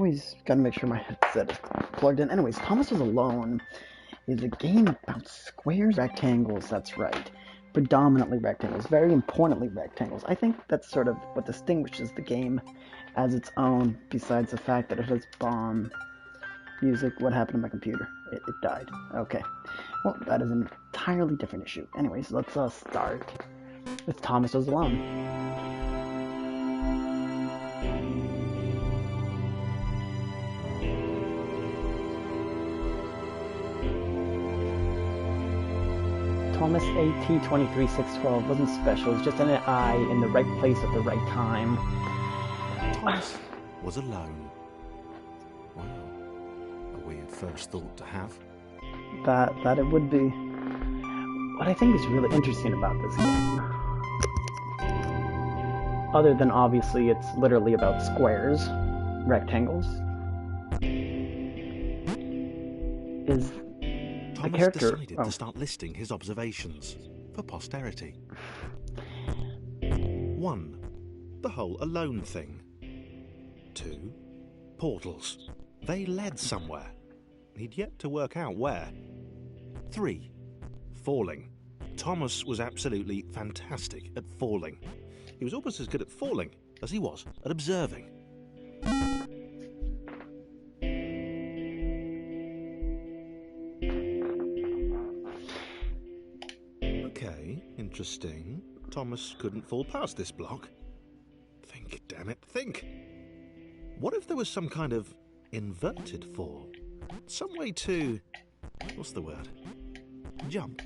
always gotta make sure my headset is plugged in. Anyways, Thomas Was Alone is a game about squares, rectangles, that's right. Predominantly rectangles, very importantly rectangles. I think that's sort of what distinguishes the game as its own, besides the fact that it has bomb music. What happened to my computer? It died. Okay. Well, that is an entirely different issue. Anyways, let's start with Thomas Was Alone. Thomas AT23612 wasn't special, it was just an eye in the right place at the right time. Thomas was alone. Wow. A weird first thought to have. That it would be. What I think is really interesting about this game, other than obviously it's literally about squares, rectangles, is the character decided to start listing his observations for posterity. 1. The whole alone thing. 2. Portals. They led somewhere. He'd yet to work out where. 3. Falling. Thomas was absolutely fantastic at falling. He was almost as good at falling as he was at observing. Okay, interesting. Thomas couldn't fall past this block. Think, damn it, think. What if there was some kind of inverted fall? Some way to... what's the word? Jump.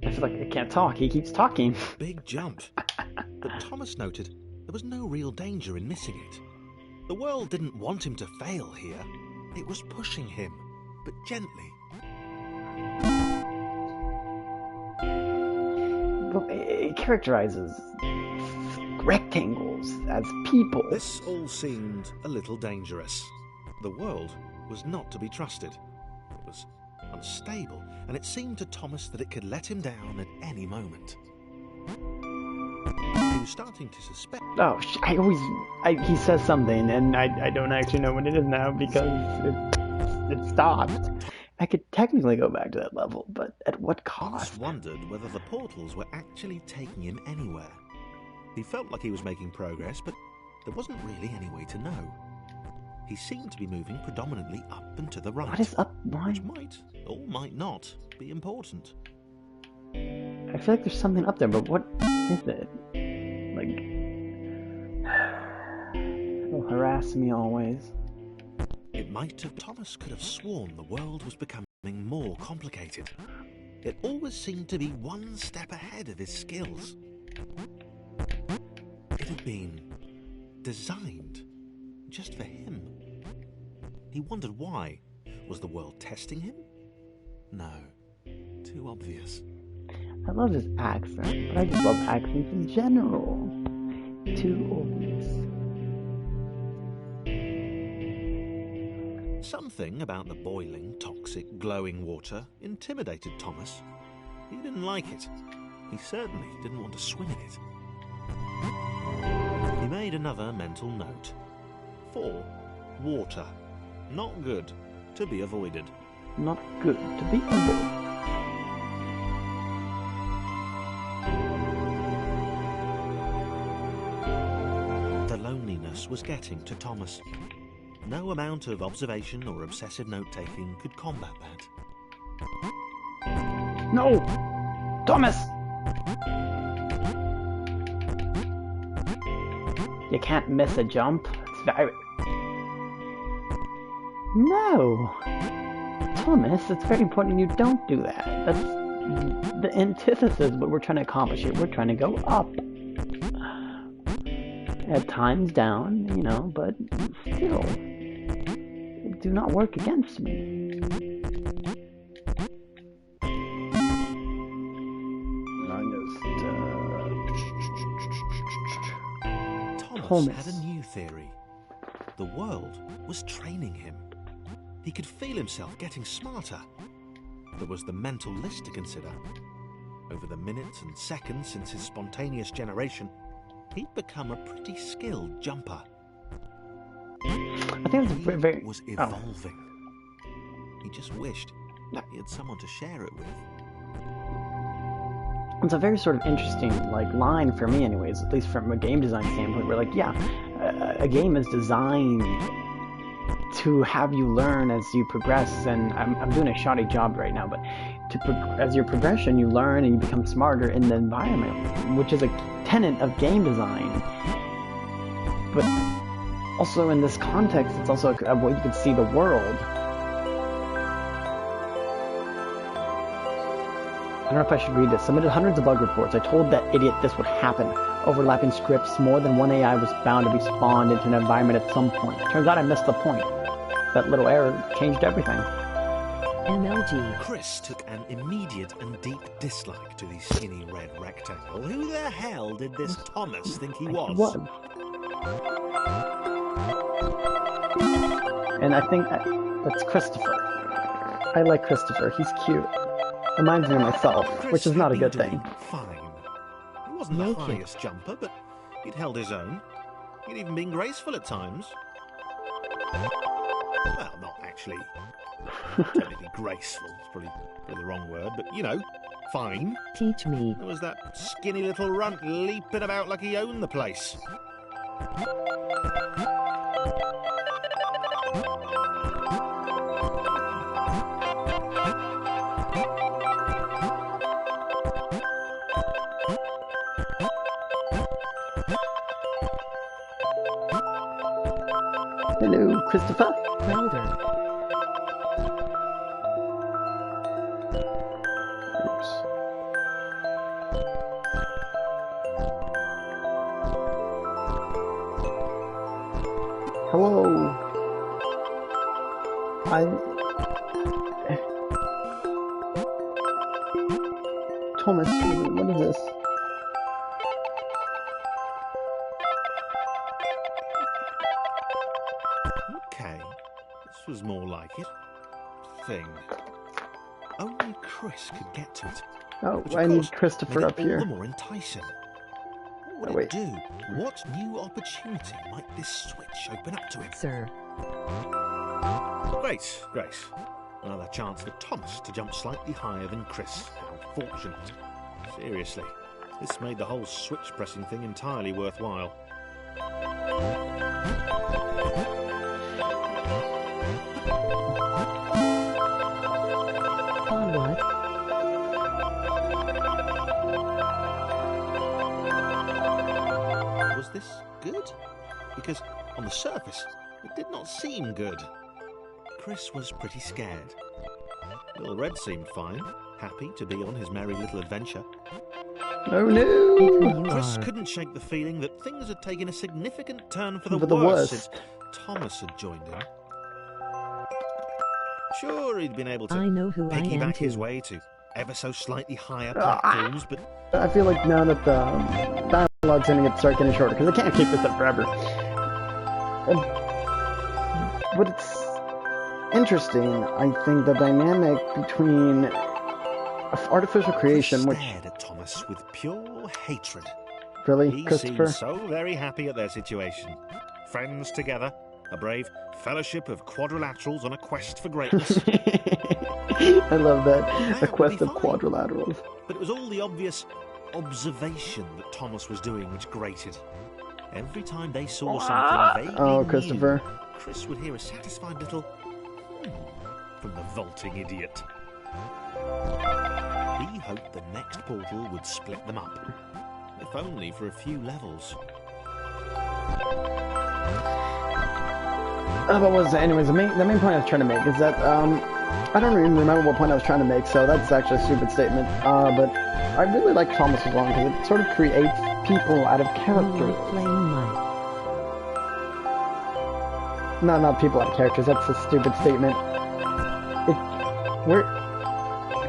I feel like I can't talk. He keeps talking. Big jump. But Thomas noted there was no real danger in missing it. The world didn't want him to fail here. It was pushing him, but gently. But it characterizes rectangles as people. This all seemed a little dangerous. The world was not to be trusted. It was unstable, and it seemed to Thomas that it could let him down at any moment. He was starting to suspect... Oh, he says something, and I don't actually know what it is now because it stopped. I could technically go back to that level, but at what cost? Thomas wondered whether the portals were actually taking him anywhere. He felt like he was making progress, but there wasn't really any way to know. He seemed to be moving predominantly up and to the right. What is up? Why? Which might, or might not, be important. I feel like there's something up there, but what is it? Like... it'll harass me always. It might have... Thomas could have sworn the world was becoming more complicated. It always seemed to be one step ahead of his skills. It had been designed just for him. He wondered why. Was the world testing him? No. Too obvious. I love his accent, but I just love accents in general. Too obvious. Something about the boiling, toxic, glowing water intimidated Thomas. He didn't like it. He certainly didn't want to swim in it. He made another mental note. 4. Water. Not good. To be avoided. Not good. To be avoided. The loneliness was getting to Thomas. No amount of observation or obsessive note-taking could combat that. No! Thomas! You can't miss a jump. It's very... No! Thomas, it's very important you don't do that. That's the antithesis of what we're trying to accomplish here. We're trying to go up. At times down, you know, but still. Do not work against me. Thomas had a new theory. The world was training him. He could feel himself getting smarter. There was the mental list to consider. Over the minutes and seconds since his spontaneous generation, he'd become a pretty skilled jumper. I think it's very... He was evolving. He just wished he had someone to share it with. It's a very sort of interesting line for me anyways, at least from a game design standpoint, where a game is designed to have you learn as you progress, and I'm doing a shoddy job right now, but as your progression, you learn and you become smarter in the environment, which is a tenet of game design. But also in this context, it's also a way you can see the world. I don't know if I should read this. Submitted hundreds of bug reports. I told that idiot this would happen. Overlapping scripts, more than one AI was bound to be spawned into an environment at some point. Turns out I missed the point. That little error changed everything. MLG. Chris took an immediate and deep dislike to the skinny red rectangle. Who the hell did this Thomas think he was? What? And I think that's Christopher. I like Christopher. He's cute. Reminds me of myself, which is not a good thing. Fine. He wasn't the highest jumper, but he'd held his own. He'd even been graceful at times. Well, not actually technically graceful. It's probably the wrong word, but you know, fine. Teach me. There was that skinny little runt leaping about like he owned the place. Hello, Christopher. Crowder. Oops. Hello. Thomas, what is this? Okay, this was more like it. Thing. Only Chris could get to it. Oh, Which, I of need course, Christopher made up it here. all the more enticing. What would it do? What new opportunity might this switch open up to him? Sir. Great. Another chance for Thomas to jump slightly higher than Chris. How fortunate. Seriously, this made the whole switch pressing thing entirely worthwhile. What? Was this good? Because on the surface, it did not seem good. Chris was pretty scared. Little Red seemed fine, happy to be on his merry little adventure. Oh no! Chris couldn't shake the feeling that things had taken a significant turn for the For the worse worst. since Thomas had joined him. Sure, he'd been able to I know who I am piggyback his too. way to ever so slightly higher platforms, but I feel like now that the dialogue's going to start getting shorter, because I can't keep this up forever. But it's interesting, I think, the dynamic between artificial creation, Chris which... stared at Thomas with pure hatred. Really, He Christopher? seemed so very happy at their situation. Friends together, a brave fellowship of quadrilaterals on a quest for greatness. I love that. That A would quest be of fine. quadrilaterals. But it was all the obvious observation that Thomas was doing which grated. Every time they saw something vaguely Oh, new, Christopher. Chris would hear a satisfied little from the vaulting idiot. He hoped the next portal would split them up, if only for a few levels. But anyways, the main point I was trying to make is that, I don't even remember what point I was trying to make, so that's actually a stupid statement. But I really like Thomas's one because it sort of creates people out of characters. Playing Mike. No, not people out of characters, that's a stupid statement.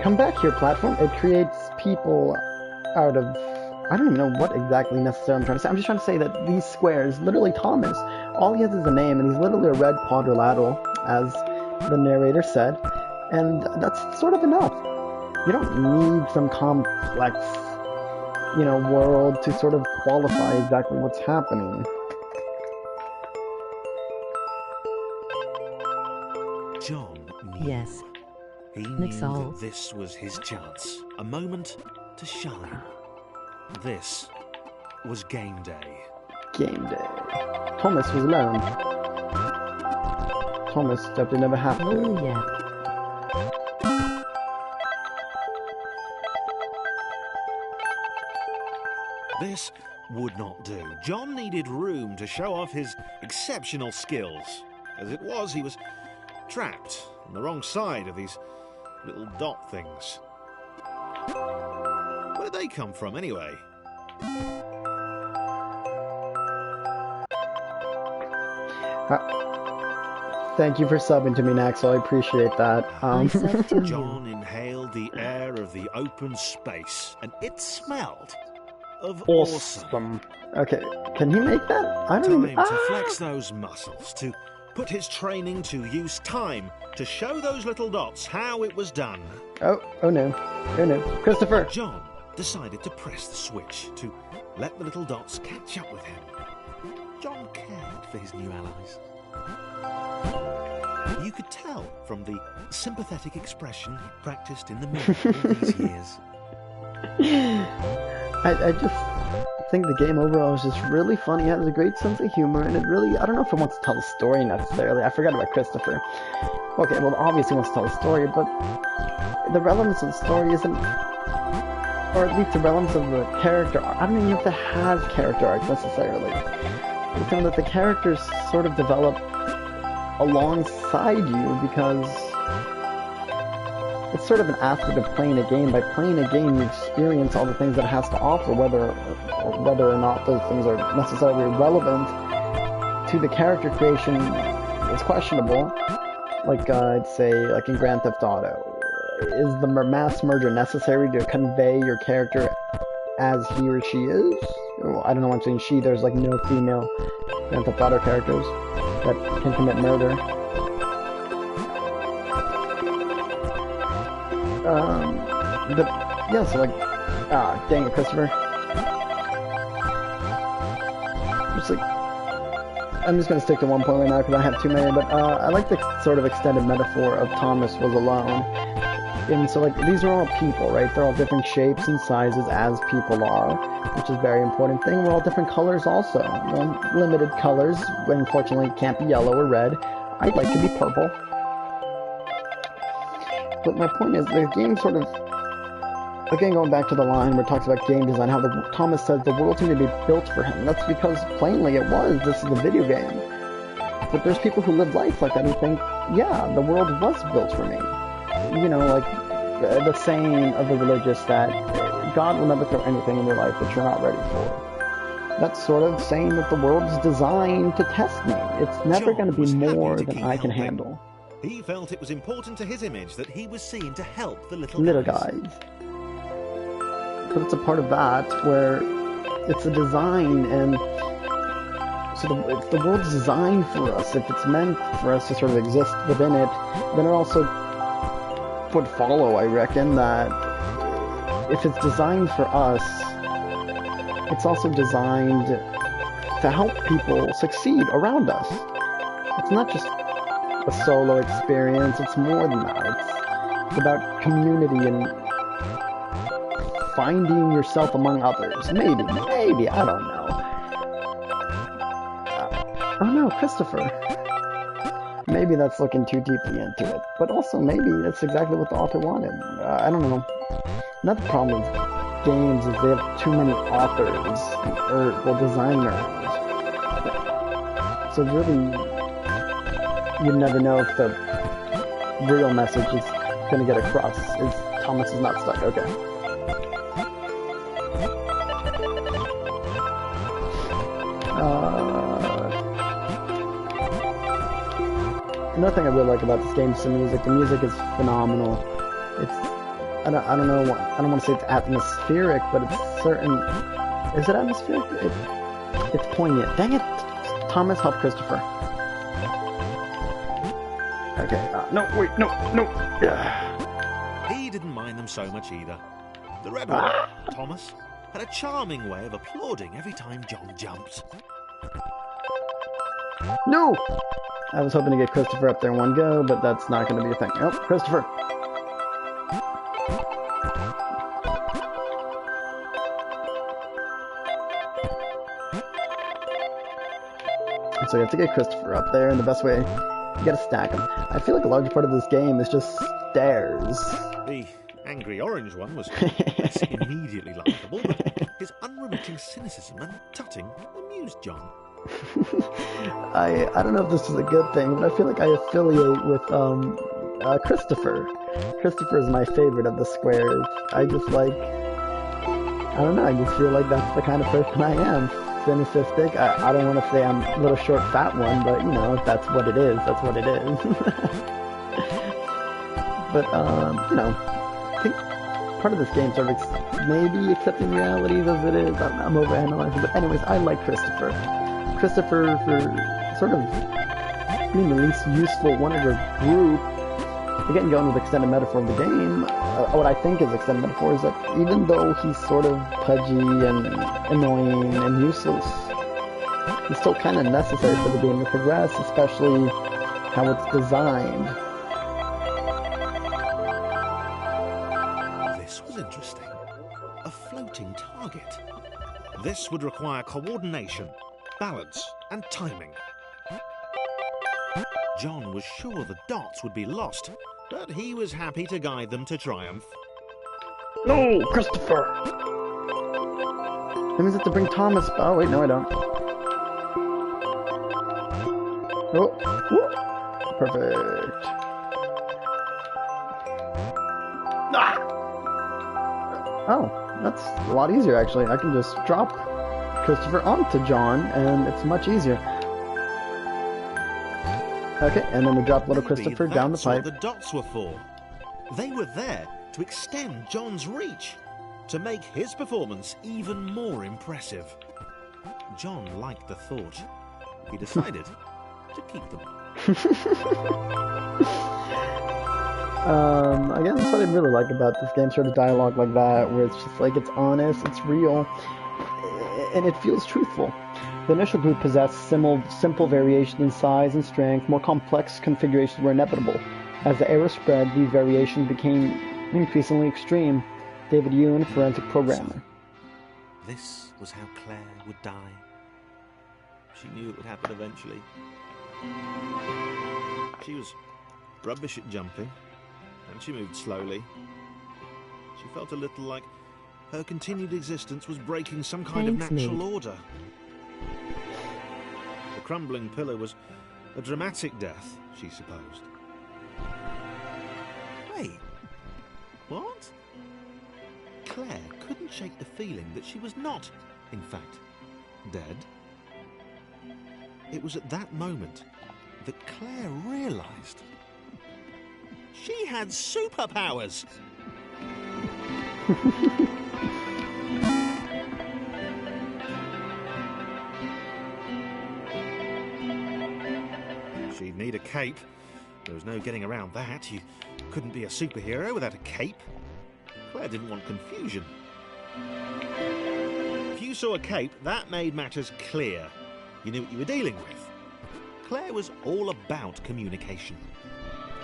Come back here, platform. It creates people out of... I don't even know what exactly necessarily I'm trying to say. I'm just trying to say that these squares, literally Thomas, all he has is a name, and he's literally a red quadrilateral, as the narrator said, and that's sort of enough. You don't need some complex world to sort of qualify exactly what's happening. John knew. Yes. He knew Nixall. that this was his chance, a moment to shine. This was game day. Game day. Thomas was alone. Thomas definitely never happened. Oh, yeah. This would not do. John needed room to show off his exceptional skills. As it was, he was trapped on the wrong side of these little dot things. Where did they come from, anyway? Thank you for subbing to me, Naxel. I appreciate that. I sub to you. John inhaled the air of the open space, and it smelled of awesome. Okay, can he make that? I don't Time even... to flex those muscles, to put his training to use. Time to show those little dots how it was done. Oh no. Oh no. Christopher! John decided to press the switch to let the little dots catch up with him. John cared for his new allies. You could tell from the sympathetic expression he practiced in the mirror all these years. I just think the game overall is just really funny. It has a great sense of humor, and it really, I don't know if it wants to tell a story necessarily. I forgot about Christopher. Okay, well, obviously it wants to tell a story, but the relevance of the story isn't, or at least the relevance of the character. I don't even have to have character arc necessarily. I found that the characters sort of develop alongside you because it's sort of an aspect of playing a game. By playing a game, you experience all the things that it has to offer, whether or not those things are necessarily relevant to the character creation is questionable. Like I'd say, like in Grand Theft Auto, is the mass merger necessary to convey your character as he or she is? Well, I don't know why I'm saying she. There's like no female Grand Theft Auto characters that can commit murder. Yeah, so like, dang it, Christopher. I'm just gonna stick to one point right now because I have too many, but I like the sort of extended metaphor of Thomas was alone. And so like, these are all people, right? They're all different shapes and sizes as people are, which is a very important thing. We're all different colors also. Limited colors, unfortunately it can't be yellow or red. I'd like to be purple. But my point is, the game sort of, again going back to the line where it talks about game design, how Thomas says the world seemed to be built for him. That's because plainly it was. This is a video game. But there's people who live life like that who think, yeah, the world was built for me. Like the saying of the religious that God will never throw anything in your life that you're not ready for. That's sort of saying that the world is designed to test me. It's never going to be more than I can handle. He felt it was important to his image that he was seen to help the little guys. But it's a part of that where it's a design, and so if the world's designed for us, if it's meant for us to sort of exist within it, then it also would follow, I reckon, that if it's designed for us, it's also designed to help people succeed around us. It's not just a solo experience, it's more than that. It's about community and finding yourself among others. Maybe, I don't know. Oh no, Christopher. Maybe that's looking too deeply into it, but also maybe that's exactly what the author wanted. I don't know. Another problem with games is they have too many authors, or designers. So really, you never know if the real message is going to get across. Thomas is not stuck. Okay. Another thing I really like about this game is the music. The music is phenomenal. It's I don't know. I don't want to say it's atmospheric, but it's certain. Is it atmospheric? It's poignant. Dang it! Thomas, help Christopher. Okay. No, wait, no. He didn't mind them so much either. The red one, Thomas, had a charming way of applauding every time John jumped. No! I was hoping to get Christopher up there in one go, but that's not going to be a thing. Oh, Christopher! So you have to get Christopher up there, and the best way, you gotta stack him. I feel like a large part of this game is just stairs. The angry orange one was less immediately likable, but his unremitting cynicism and tutting amused John. I don't know if this is a good thing, but I feel like I affiliate with Christopher. Christopher is my favorite of the squares. I just like, I don't know, I just feel like that's the kind of person I am. Cynicistic. I don't want to say I'm a little short fat one, but you know, if that's what it is, that's what it is. But you know, I think part of this game sort of maybe accepting realities as it is. I'm overanalyzing, but anyways, I like Christopher. Christopher for sort of being the least useful one of the group. Again, going with extended metaphor of the game, what I think is extended metaphor is that even though he's sort of pudgy and annoying and useless, he's still kind of necessary for the game to progress, especially how it's designed. This was interesting. A floating target. This would require coordination, balance, and timing. John was sure the dots would be lost, but he was happy to guide them to triumph. No, Christopher! That means I have to bring Thomas. Oh, wait, no, I don't. Oh, whoop. Perfect. Ah! Oh, that's a lot easier, actually. I can just drop Christopher onto John, and it's much easier. Okay, and then we drop little Christopher down the pipe. That's what the dots were for. They were there to extend John's reach, to make his performance even more impressive. John liked the thought. He decided to keep them. Again, that's what I really like about this game, sort of dialogue like that, where it's just like, it's honest, it's real, and it feels truthful. The initial group possessed simple variation in size and strength. More complex configurations were inevitable. As the era spread, these variations became increasingly extreme. David Ewan, forensic programmer. So, this was how Claire would die. She knew it would happen eventually. She was rubbish at jumping, and she moved slowly. She felt a little like her continued existence was breaking some kind of natural order. The crumbling pillar was a dramatic death, she supposed. Wait, what? Claire couldn't shake the feeling that she was not, in fact, dead. It was at that moment that Claire realised she had superpowers. She'd need a cape. There was no getting around that. You couldn't be a superhero without a cape. Claire didn't want confusion. If you saw a cape, that made matters clear. You knew what you were dealing with. Claire was all about communication.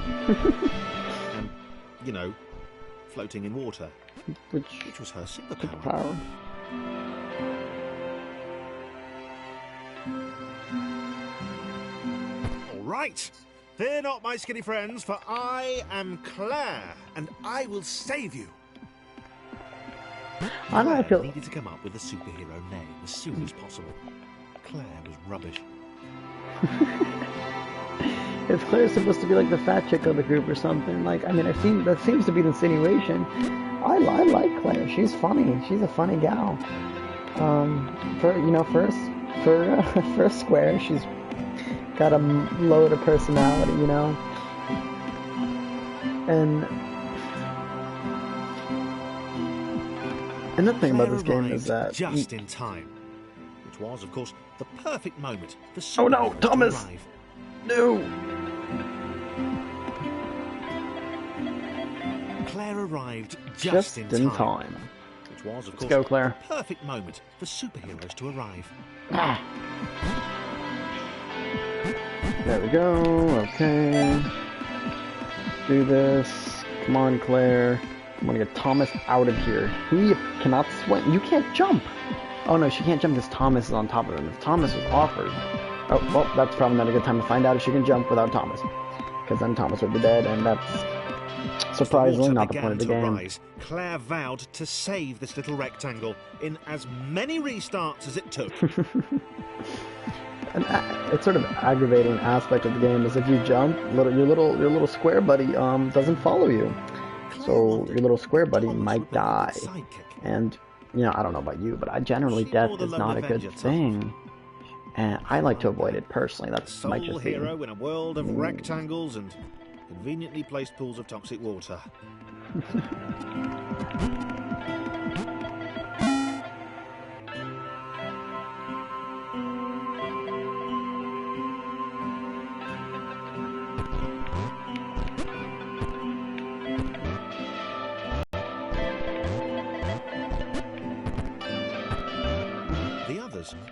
And, you know, floating in water. Which was her superpower. Right, fear not, my skinny friends, for I am Claire, and I will save you. I know, I feel needed to come up with a superhero name as soon as possible. Claire was rubbish. If Claire's supposed to be like the fat chick of the group or something, like, I mean, that seems to be the insinuation. I like Claire. She's funny. She's a funny gal. For a square, she's got a load of personality, you know. And another thing about this game is that just in time, which was, of course, the perfect moment for oh no, Thomas! to arrive. No! Claire arrived just in time, which was, of Let's course, go, Claire. the perfect moment for superheroes to arrive. Ah. There we go. Okay. Do this. Come on, Claire. I'm gonna get Thomas out of here. He cannot swim. You can't jump. Oh no, she can't jump because Thomas is on top of him. If Thomas was offered. Oh, well, that's probably not a good time to find out if she can jump without Thomas. Because then Thomas would be dead, and that's surprisingly not the point of the game. Rise, Claire vowed to save this little rectangle in as many restarts as it took. And it's sort of aggravating aspect of the game is if you jump, your little square buddy doesn't follow you. So your little square buddy might die. And you know, I don't know about you, but generally death is not a good thing. And I like to avoid it personally. That's might just be hero in a world of rectangles and conveniently placed pools of toxic water.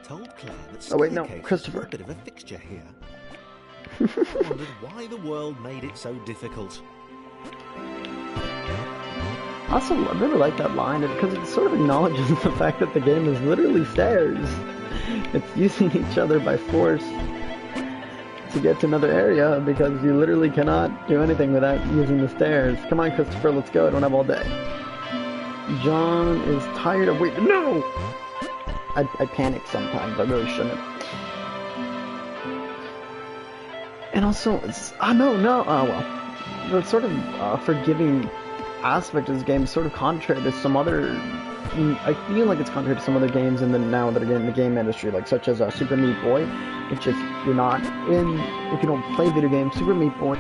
Told Claire that oh wait, no, Christopher. A bit of a fixture here. I wondered why the world made it so difficult. Also, I really like that line because it sort of acknowledges the fact that the game is literally stairs. It's using each other by force to get to another area because you literally cannot do anything without using the stairs. Come on, Christopher, let's go. I don't have all day. John is tired of waiting. No! I panic sometimes. I really shouldn't. And also, no. Oh well. The sort of forgiving aspect of this game is sort of contrary to some other. I feel like it's contrary to some other games in the game industry, like such as Super Meat Boy, which if you don't play video games, Super Meat Boy